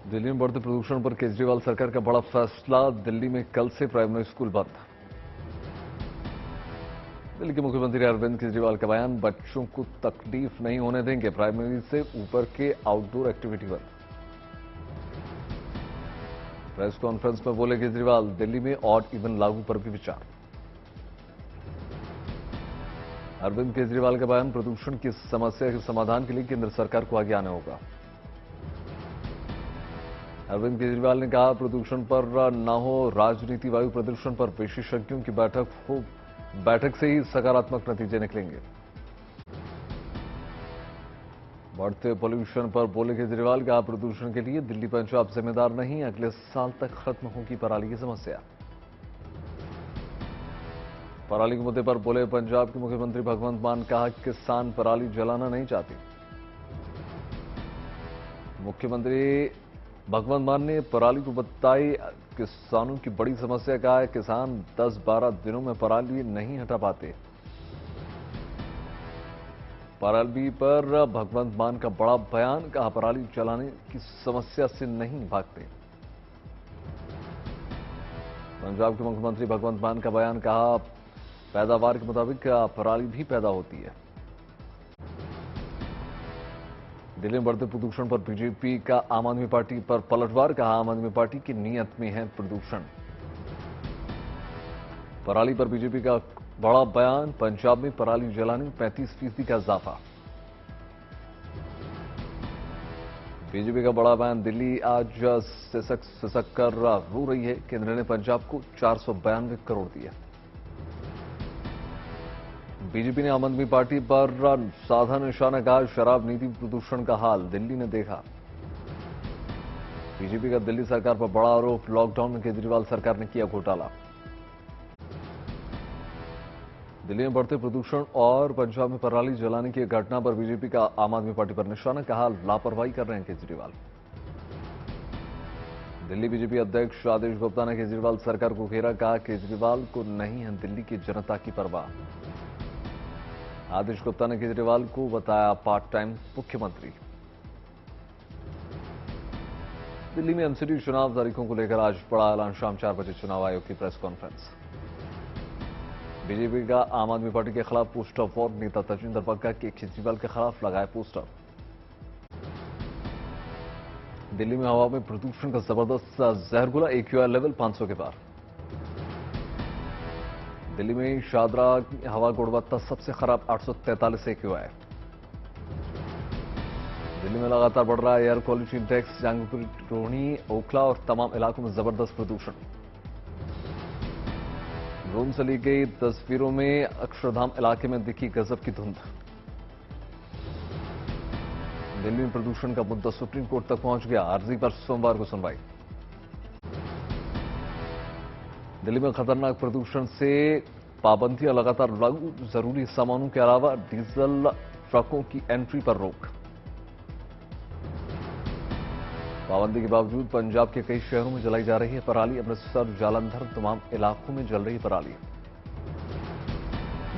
दिल्ली में बढ़ते प्रदूषण पर केजरीवाल सरकार का बड़ा फैसला। दिल्ली में कल से प्राइमरी स्कूल बंद। दिल्ली के मुख्यमंत्री अरविंद केजरीवाल का बयान, बच्चों को तकलीफ नहीं होने देंगे, प्राइमरी से ऊपर के आउटडोर एक्टिविटी बंद। प्रेस कॉन्फ्रेंस में बोले केजरीवाल, दिल्ली में ऑड इवन लागू पर भी विचार। अरविंद केजरीवाल का बयान, प्रदूषण की समस्या के समाधान के लिए केंद्र सरकार को आगे आना होगा। अरविंद केजरीवाल ने कहा, प्रदूषण पर न हो राजनीति, वायु प्रदूषण पर विशेषज्ञों की बैठक हो, बैठक से ही सकारात्मक नतीजे निकलेंगे। बढ़ते पोल्यूशन पर बोले केजरीवाल, कहा, प्रदूषण के लिए दिल्ली पंजाब जिम्मेदार नहीं, अगले साल तक खत्म होगी पराली की समस्या। पराली के मुद्दे पर बोले पंजाब के मुख्यमंत्री भगवंत मान, कहा, किसान पराली जलाना नहीं चाहते। मुख्यमंत्री भगवंत मान ने पराली को बताई किसानों की बड़ी समस्या। कहा है, किसान 10-12 दिनों में पराली नहीं हटा पाते। पराली पर भगवंत मान का बड़ा बयान, कहा, पराली जलाने की समस्या से नहीं भागते। पंजाब के मुख्यमंत्री भगवंत मान का बयान, कहा, पैदावार के मुताबिक पराली भी पैदा होती है। दिल्ली में बढ़ते प्रदूषण पर बीजेपी का आम आदमी पार्टी पर पलटवार। कहा, आम आदमी पार्टी की नीयत में है प्रदूषण। पराली पर बीजेपी का बड़ा बयान, पंजाब में पराली जलाने में 35% का इजाफा। बीजेपी का बड़ा बयान, दिल्ली आज सिसक कर रो रही है, केंद्र ने पंजाब को 492 करोड़ दिए। बीजेपी ने आम आदमी पार्टी पर साधा निशाना। कहा, शराब नीति प्रदूषण का हाल दिल्ली ने देखा। बीजेपी का दिल्ली सरकार पर बड़ा आरोप, लॉकडाउन में केजरीवाल सरकार ने किया घोटाला। दिल्ली में बढ़ते प्रदूषण और पंजाब में पराली जलाने की घटना पर बीजेपी का आम आदमी पार्टी पर निशाना। कहा, लापरवाही कर रहे हैं केजरीवाल। दिल्ली बीजेपी अध्यक्ष आदेश गुप्ता ने केजरीवाल सरकार को घेरा। कहा, केजरीवाल को नहीं है दिल्ली की जनता की परवाह। आदेश गुप्ता ने केजरीवाल को बताया पार्ट टाइम मुख्यमंत्री। दिल्ली में एमसीडी चुनाव तारीखों को लेकर आज बड़ा ऐलान, शाम 4 बजे चुनाव आयोग की प्रेस कॉन्फ्रेंस। बीजेपी का आम आदमी पार्टी के खिलाफ पोस्टर वॉर, नेता तजिंदर बग्गा के केजरीवाल के खिलाफ लगाए पोस्टर। दिल्ली में हवा में प्रदूषण का जबरदस्त जहरगुला, एक्यूआई लेवल 500 के पार। दिल्ली में शादरा हवा गुणवत्ता सबसे खराब 843 एक्यूआई। दिल्ली में लगातार बढ़ रहा है air quality index, Jahangirpur, Rohini, Okhla और तमाम इलाकों में जबरदस्त प्रदूषण। ड्रोन से ली गई तस्वीरों में अक्षरधाम इलाके में दिखी गजब की धुंध। दिल्ली में प्रदूषण का मुद्दा सुप्रीम कोर्ट तक पहुंच गया, अर्जी पर सोमवार को सुनवाई। दिल्ली में खतरनाक प्रदूषण से पाबंदियां लगातार लागू, जरूरी सामानों के अलावा डीजल ट्रकों की एंट्री पर रोक। पाबंदी के बावजूद पंजाब के कई शहरों में जलाई जा रही है पराली। अमृतसर, जालंधर, तमाम इलाकों में जल रही पराली।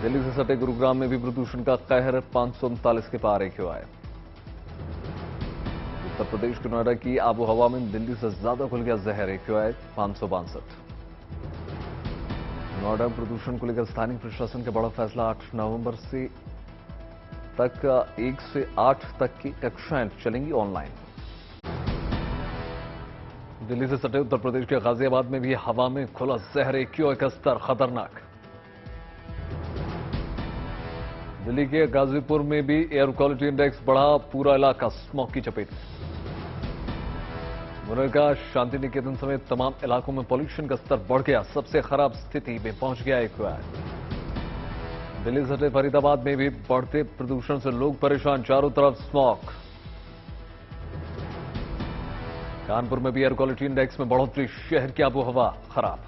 दिल्ली से सटे गुरुग्राम में भी प्रदूषण का कहर, 539 के पार एक्यूआई। उत्तर प्रदेश के नोएडा की आबोहवा में दिल्ली से ज्यादा खुल गया जहर, एक्यूआई 562। नोएडा में प्रदूषण को लेकर स्थानीय प्रशासन का बड़ा फैसला, 8 नवंबर से 1 से 8 तक की कक्षाएं चलेंगी ऑनलाइन। दिल्ली से सटे उत्तर प्रदेश के गाजियाबाद में भी हवा में खुला जहर, एक्यूआई का स्तर खतरनाक। दिल्ली के गाजीपुर में भी एयर क्वालिटी इंडेक्स बढ़ा, पूरा इलाका स्मॉग की चपेट में। मुनरका, शांति निकेतन समेत तमाम इलाकों में पॉल्यूशन का स्तर बढ़ गया, सबसे खराब स्थिति में पहुंच गया एक्यूआई। दिल्ली से सटे फरीदाबाद में भी बढ़ते प्रदूषण से लोग परेशान, चारों तरफ स्मॉग। कानपुर में भी एयर क्वालिटी इंडेक्स में बढ़ोतरी, शहर की आबोहवा खराब।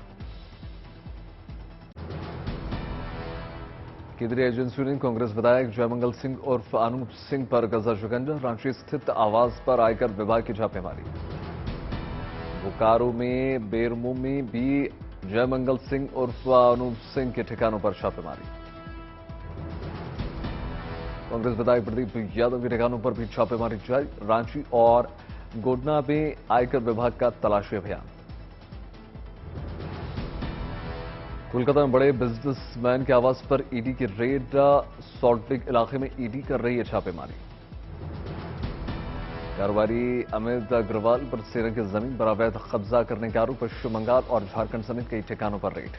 केंद्रीय एजेंसियों ने कांग्रेस विधायक जयमंगल सिंह उर्फ अनूप सिंह पर गजा शिकंजा, रांची स्थित आवास पर आयकर विभाग की छापेमारी। बोकारो में बेरमो में भी जयमंगल सिंह उर्फ अनूप सिंह के ठिकानों पर छापेमारी। कांग्रेस विधायक प्रदीप यादव के ठिकानों पर भी छापेमारी जारी। रांची और गोडना में आयकर विभाग का तलाशी अभियान। कोलकाता में बड़े बिजनेसमैन के आवास पर ईडी की रेड। सॉल्ट लेक इलाके में ईडी कर रही है छापेमारी। कारोबारी अमित अग्रवाल पर सेना की जमीन पर अवैध कब्जा करने के आरोप पश्चिम बंगाल और झारखंड समेत कई ठिकानों पर रेड।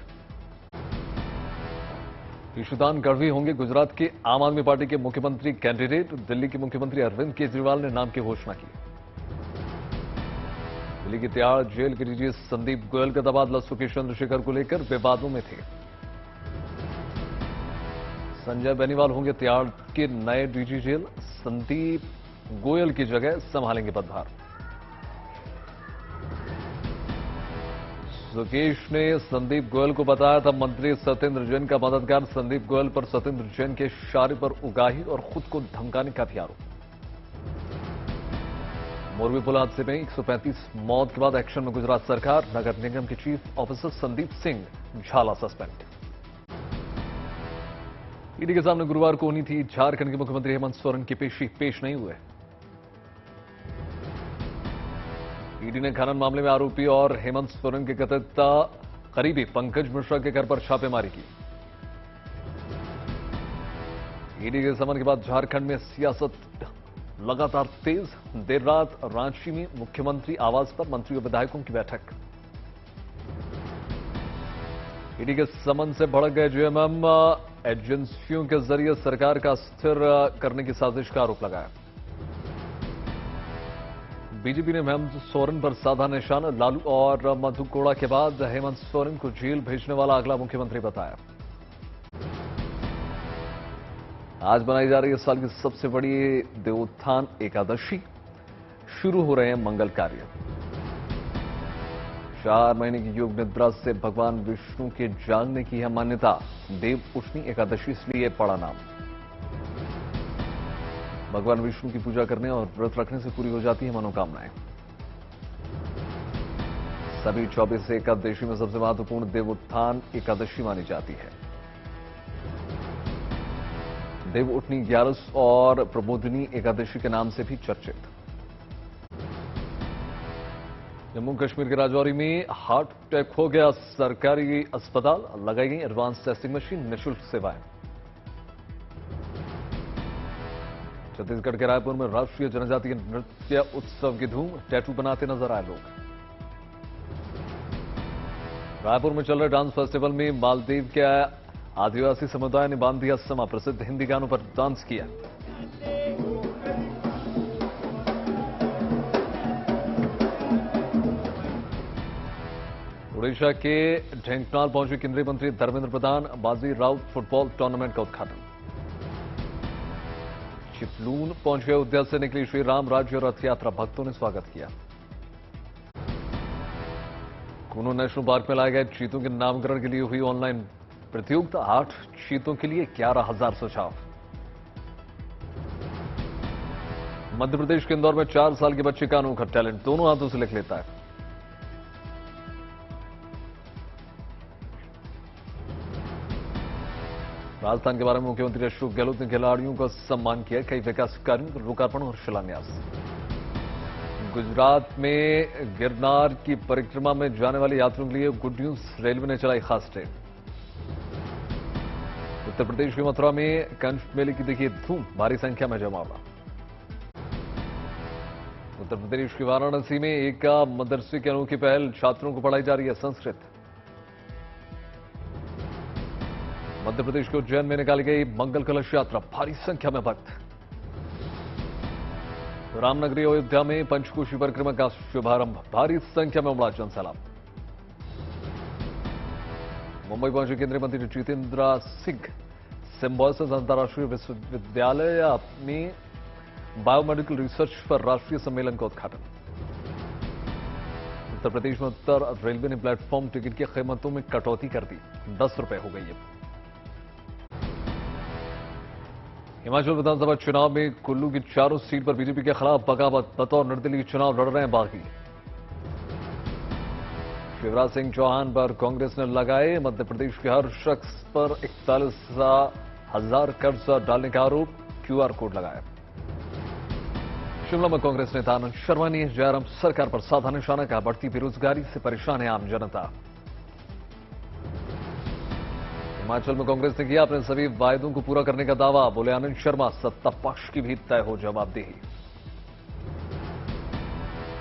ईशुदान गढ़वी होंगे गुजरात के आम आदमी पार्टी के मुख्यमंत्री कैंडिडेट। दिल्ली के मुख्यमंत्री अरविंद केजरीवाल ने नाम की घोषणा की। दिल्ली की तिहाड़ जेल के डीजी संदीप गोयल का तबादला सुकेश चंद्रशेखर को लेकर विवादों में थे। संजय बेनीवाल होंगे तिहाड़ के नए डीजी जेल। संदीप गोयल की जगह संभालेंगे पदभार। सुकेश ने संदीप गोयल को बताया था मंत्री सत्येंद्र जैन का मददगार। संदीप गोयल पर सत्येंद्र जैन के इशारे पर उगाही और खुद को धमकाने का भी आरोप। मोरबी पुल हादसे में 135 मौत के बाद एक्शन में गुजरात सरकार। नगर निगम के चीफ ऑफिसर संदीप सिंह झाला सस्पेंड। ईडी के सामने गुरुवार को होनी थी झारखंड के मुख्यमंत्री हेमंत सोरेन की पेशी, पेश नहीं हुए। ईडी ने खनन मामले में आरोपी और हेमंत सोरेन के कथित करीबी पंकज मिश्रा के घर पर छापेमारी की। ईडी के समन के बाद झारखंड में सियासत लगातार तेज। देर रात रांची में मुख्यमंत्री आवास पर मंत्री और विधायकों की बैठक। ईडी के समन से भड़क गए जेएमएम। एजेंसियों के जरिए सरकार का अस्थिर करने की साजिश का आरोप लगाया। बीजेपी ने हेमंत सोरेन पर साधा निशाना। लालू और मधु कोड़ा के बाद हेमंत सोरेन को जेल भेजने वाला अगला मुख्यमंत्री बताया। आज मनाई जा रही है इस साल की सबसे बड़ी देवोत्थान एकादशी। शुरू हो रहे हैं मंगल कार्य। 4 महीने की योग निद्रा से भगवान विष्णु के जागने की है मान्यता। देव उठनी एकादशी इसलिए पड़ा नाम। भगवान विष्णु की पूजा करने और व्रत रखने से पूरी हो जाती है मनोकामनाएं। सभी 24 एकादशी में सबसे महत्वपूर्ण देवोत्थान एकादशी मानी जाती है। देव उठनी 11 और प्रबोधिनी एकादशी के नाम से भी चर्चित। जम्मू कश्मीर के राजौरी में हार्ट अटैक हो गया। सरकारी अस्पताल लगाई गई एडवांस टेस्टिंग मशीन, निःशुल्क सेवाएं। छत्तीसगढ़ के रायपुर में राष्ट्रीय जनजातीय नृत्य उत्सव की धूम। टैटू बनाते नजर आए लोग। रायपुर में चल रहे डांस फेस्टिवल में मालदीव के आदिवासी समुदाय ने बांध दिया समा। प्रसिद्ध हिंदी गानों पर डांस किया। उड़ीसा के ढेंकनाल पहुंचे केंद्रीय मंत्री धर्मेंद्र प्रधान। बाजी राउत फुटबॉल टूर्नामेंट का उद्घाटन। चिपलून पहुंच गए अयोध्या से निकली श्री राम राज्य रथ यात्रा। भक्तों ने स्वागत किया। कूनो नेशनल पार्क में लाए गए चीतों के नामकरण के लिए हुई ऑनलाइन प्रतियोगिता। 8 चीतों के लिए 11,000 सुझाव। मध्य प्रदेश के इंदौर में 4 साल के बच्चे का अनोखा टैलेंट, दोनों हाथों से लिख लेता है। राजस्थान के बारे में मुख्यमंत्री अशोक गहलोत ने खिलाड़ियों का सम्मान किया। कई विकास कार्यों का लोकार्पण और शिलान्यास। गुजरात में गिरनार की परिक्रमा में जाने वाले यात्रियों के लिए गुड न्यूज। रेलवे ने चलाई खास ट्रेन। उत्तर प्रदेश के मथुरा में कंठ मेले की देखिए धूम। भारी संख्या में जमावड़ा। उत्तर प्रदेश के वाराणसी में एक मदरसे की अनोखी पहल। छात्रों को पढ़ाई जा रही है संस्कृत। मध्य प्रदेश के उज्जैन में निकाली गई मंगल कलश यात्रा। भारी संख्या में भक्त। रामनगरी अयोध्या में पंचकोशी परिक्रमा का शुभारंभ। भारी संख्या में उमड़ा जनसैलाब। मुंबई पहुंचे केंद्रीय मंत्री जितेंद्र सिंह। सिम्बॉयसिस अंतर्राष्ट्रीय विश्वविद्यालय में बायोमेडिकल रिसर्च पर राष्ट्रीय सम्मेलन का उद्घाटन। उत्तर प्रदेश में उत्तर रेलवे ने प्लेटफॉर्म टिकट की कीमतों में कटौती कर दी। 10 रुपए हो गई है। हिमाचल विधानसभा चुनाव में कुल्लू की चारों सीट पर बीजेपी के खिलाफ बगावत। बतौर निर्दलीय चुनाव लड़ रहे हैं बागी। शिवराज सिंह चौहान पर कांग्रेस ने लगाए मध्य प्रदेश के हर शख्स पर 41,000 कर्ज डालने का आरोप। क्यूआर कोड लगाया। शिमला में कांग्रेस नेता आनंद शर्मा ने जयराम सरकार पर साधा निशाना, कहा बढ़ती बेरोजगारी से परेशान है आम जनता। हिमाचल में कांग्रेस ने किया अपने सभी वायदों को पूरा करने का दावा, बोले आनंद शर्मा, सत्ता पक्ष की भी तय हो जवाबदेही।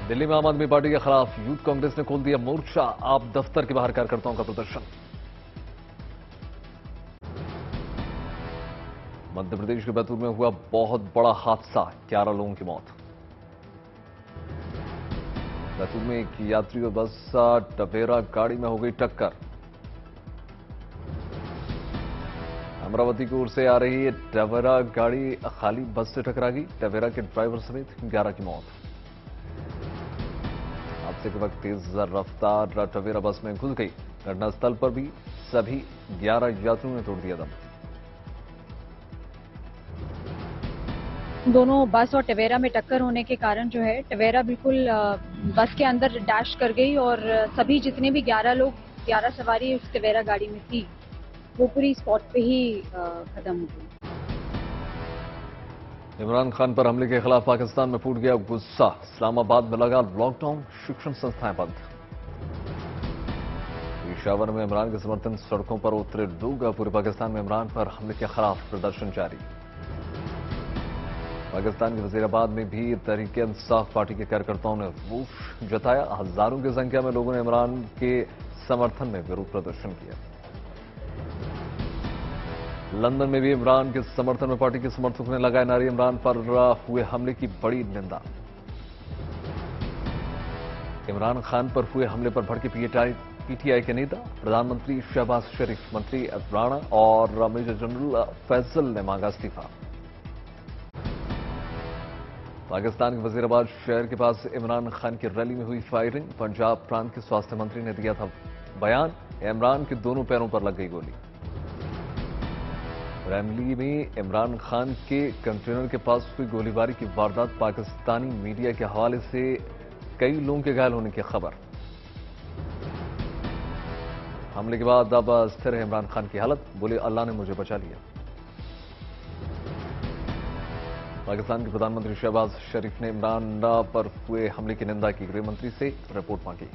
दिल्ली में आम आदमी पार्टी के खिलाफ यूथ कांग्रेस ने खोल दिया मोर्चा, आप दफ्तर के बाहर कार्यकर्ताओं का प्रदर्शन। मध्य प्रदेश के बैतूल में हुआ बहुत बड़ा हादसा, 11 लोगों की मौत। बैतूल में एक यात्री और बस टवेरा गाड़ी में हो गई टक्कर। अमरावती की ओर से आ रही टवेरा गाड़ी खाली बस से टकरा गई, टवेरा के ड्राइवर समेत 11 की मौत। हादसे के वक्त तेज रफ्तार टवेरा बस में घुस गई, घटनास्थल पर भी सभी 11 यात्रियों ने तोड़ दिया दम। दोनों बस और टवेरा में टक्कर होने के कारण जो है टवेरा बिल्कुल बस के अंदर डैश कर गई और सभी जितने भी 11 सवारी उस टवेरा गाड़ी में थी वो पूरी स्पॉट पे ही खत्म हो गई। इमरान खान पर हमले के खिलाफ पाकिस्तान में फूट गया गुस्सा, इस्लामाबाद में लगा लॉकडाउन, शिक्षण संस्थाएं बंद। पेशावर में इमरान के समर्थन सड़कों पर उतरे लोग, पूरे पाकिस्तान में इमरान पर हमले के खिलाफ प्रदर्शन जारी। पाकिस्तान के वजीराबाद में भी तहरीक इंसाफ पार्टी के कार्यकर्ताओं ने रोष जताया, हजारों की संख्या में लोगों ने इमरान के समर्थन में विरोध प्रदर्शन किया। लंदन में भी इमरान के समर्थन में पार्टी के समर्थकों ने लगाए नारे, इमरान पर हुए हमले की बड़ी निंदा। इमरान खान पर हुए हमले पर भड़के पीटीआई के नेता, प्रधानमंत्री शहबाज शरीफ, मंत्री राणा और मेजर जनरल फैसल ने मांगा इस्तीफा। पाकिस्तान के वजीराबाद शहर के पास इमरान खान की रैली में हुई फायरिंग, पंजाब प्रांत के स्वास्थ्य मंत्री ने दिया था बयान, इमरान के दोनों पैरों पर लग गई गोली। रैमली में इमरान खान के कंटेनर के पास हुई गोलीबारी की वारदात, पाकिस्तानी मीडिया के हवाले से कई लोगों के घायल होने की खबर। हमले के बाद अब स्थिर है इमरान खान की हालत, बोले अल्लाह ने मुझे बचा लिया। पाकिस्तान के प्रधानमंत्री शहबाज शरीफ ने इमरान पर हुए हमले की निंदा की, गृह मंत्री से रिपोर्ट मांगी।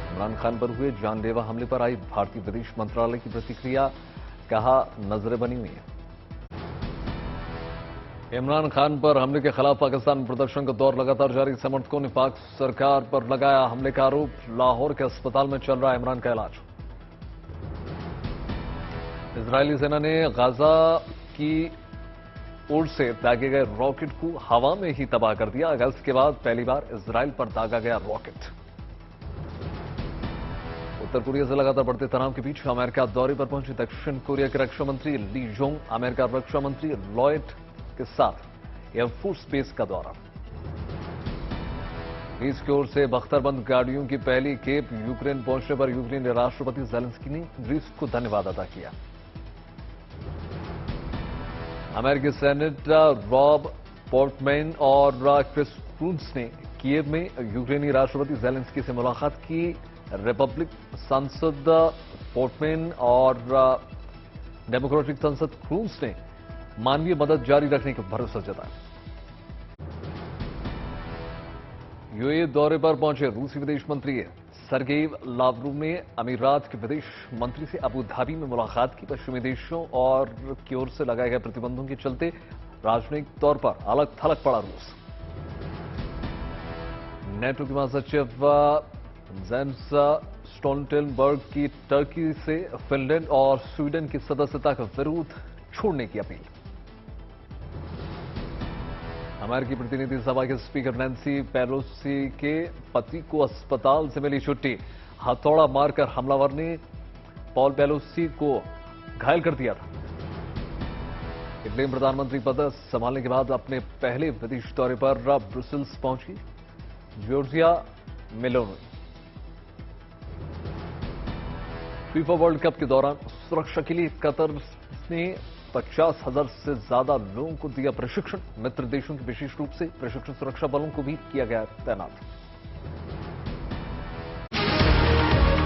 इमरान खान पर हुए जानलेवा हमले पर आई भारतीय विदेश मंत्रालय की प्रतिक्रिया, कहा नजरें बनी हुई हैं। इमरान खान पर हमले के खिलाफ पाकिस्तान में प्रदर्शन का दौर लगातार जारी, समर्थकों ने पाक सरकार पर लगाया हमले का आरोप, लाहौर के अस्पताल में चल रहा है इमरान का इलाज। इजरायली सेना ने गाजा की ओर से दागे गए रॉकेट को हवा में ही तबाह कर दिया, अगस्त के बाद पहली बार इजराइल पर दागा गया रॉकेट। उत्तर कोरिया से लगातार बढ़ते तनाव के बीच अमेरिका दौरे पर पहुंचे दक्षिण कोरिया के रक्षा मंत्री ली जोंग, अमेरिका रक्षा मंत्री लॉयड के साथ एयरफोर्स बेस का दौरा। रूस की ओर से बख्तरबंद गाड़ियों की पहली खेप यूक्रेन पहुंचने पर यूक्रेन राष्ट्रपति ज़ेलेंस्की ने रूस को धन्यवाद अदा किया। अमेरिकी सेनेटर रॉब पोर्टमैन और क्रिस क्रून्स ने कीव में यूक्रेनी राष्ट्रपति ज़ेलेंस्की से मुलाकात की। रिपब्लिक सांसद पोर्टमैन और डेमोक्रेटिक सांसद क्रून्स ने मानवीय मदद जारी रखने का भरोसा जताया। यूएई दौरे पर पहुंचे रूसी विदेश मंत्री सरगेई लावरोव ने अमीरात के विदेश मंत्री से अबू धाबी में मुलाकात की। पश्चिमी देशों और की ओर से लगाए गए प्रतिबंधों के चलते राजनयिक तौर पर अलग थलग पड़ा रूस। नेटो के महासचिव जेम्स स्टोल्टेनबर्ग की टर्की से फिनलैंड और स्वीडन की सदस्यता का विरोध छोड़ने की अपील। अमेरिकी प्रतिनिधि सभा के स्पीकर नैन्सी पेलोसी के पति को अस्पताल से मिली छुट्टी, हथौड़ा मारकर हमलावर ने पॉल पेलोसी को घायल कर दिया था। इटली में प्रधानमंत्री पद संभालने के बाद अपने पहले विदेश दौरे पर ब्रुसेल्स पहुंची Giorgia Meloni. FIFA world cup के दौरान सुरक्षा के लिए कतर ने 50,000 से ज्यादा लोगों को दिया प्रशिक्षण, मित्र देशों के विशेष रूप से प्रशिक्षण सुरक्षा बलों को भी किया गया तैनात।